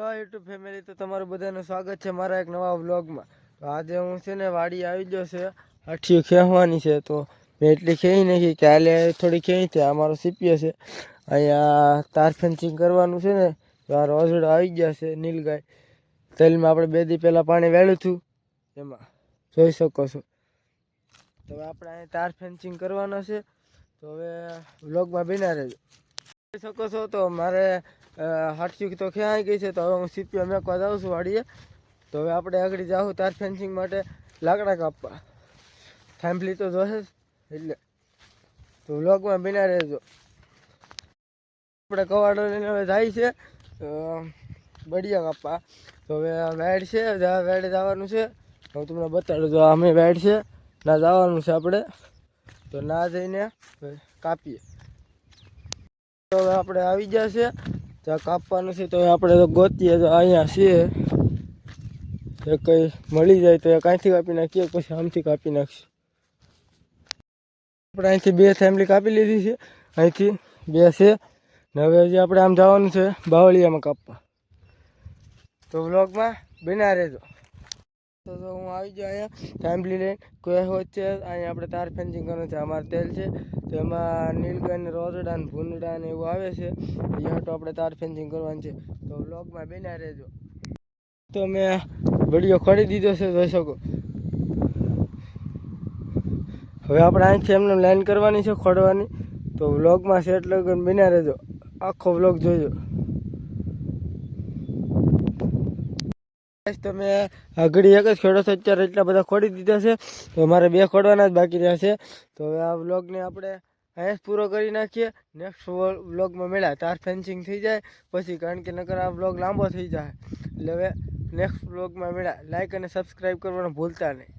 YouTube family, તો તમારું બધાનું સ્વાગત છે મારા એક નવા વ્લોગમાં. તો આજે હું છે ને વાડી આવી ગયો છે, અઠીઓ ખેવાની છે. તો મેં એટલી ખેઈ નાખી કે હાલે થોડી ખેઈ છે. આ મારો સીપીએ છે, અહીંયા તાર ફેન્સિંગ કરવાનું છે ને. તો આ રોઝડો આવી ગયા છે નીલગાય. તેલમાં આપણે 2 દી પહેલાં પાણી વેળ્યું હતું, એમાં જોઈ શકો છો. તો હવે આપણે અહીં તાર ફેન્સિંગ કરવાનો છે. તો હવે વ્લોગમાં બન્યા રહેજો. જોઈ શકો છો. તો મારે હાથથી તો ખેંચાઈ ગઈ છે. તો હવે હું સીપીઓ મેકવા જાઉં છું વાડીએ. તો હવે આપણે આગળ જાઉં તાર ફેન્સિંગ માટે લાકડા કાપવા. થાંભલી તો જોશે એટલે તો વ્લોગમાં બન્યા રહેજો. આપણે કવાડો લઈને હવે જાય છે બળિયા કાપવા. તો હવે વેડ છે, વેડ જવાનું છે. હું તમને બતાડું. તો અમે વેડ છે ના જવાનું છે આપણે. તો ના જઈને કાપીએ. તો હવે આપણે આવી ગયા છે ત્યાં કાપવાનું છે. તો આપણે તો ગોતીએ તો અહીંયા છે કંઈ મળી જાય તો કાંઈથી કાપી નાખીએ, પછી આમથી કાપી નાખીએ. આપણે અહીંથી 2 થાંભલી કાપી લીધી છે, અહીંથી 2 છે ને. હવે હજી આપણે આમ જવાનું છે બાવળિયામાં કાપવા. તો વ્લોગમાં બન્યા રહેજો. તો હું આવી ગયો અહીંયા થાંભલી લઈને. કોઈ હોત છે અહીંયા આપણે તાર ફેન્સિંગ કરવાનું છે. અમારે તેલ છે તો એમાં નીલગાય ને રોઝડા ને ભૂંડા ને એવું આવે છે. અહીંયા તો આપણે તાર ફેન્સિંગ કરવાનું છે. તો વ્લોગમાં બન્યા રહેજો. તો મેં વિડીયો ખોડી દીધો છે, જોઈ શકો. હવે આપણે અહીંથી એમને લાઈન કરવાની છે, ખોડવાની. તો વ્લોગમાં સેટ લગન બન્યા રહેજો, આખો વ્લોગ જોજો. તો મેં ઘડી એક જ ખેડો છે, અત્યારે એટલા બધા ખોડી દીધા છે. તો મારે 2 ખોડવાના જ બાકી રહ્યા છે. તો હવે આ વ્લોગને આપણે અહીંયા જ પૂરો કરી નાખીએ. નેક્સ્ટ વ્લોગમાં મળ્યા તાર ફેન્સિંગ થઈ જાય પછી, કારણ કે નકર આ વ્લોગ લાંબો થઈ જાય. એટલે હવે નેક્સ્ટ વ્લોગમાં મળ્યા. લાઈક અને સબસ્ક્રાઈબ કરવાનું ભૂલતા નહીં.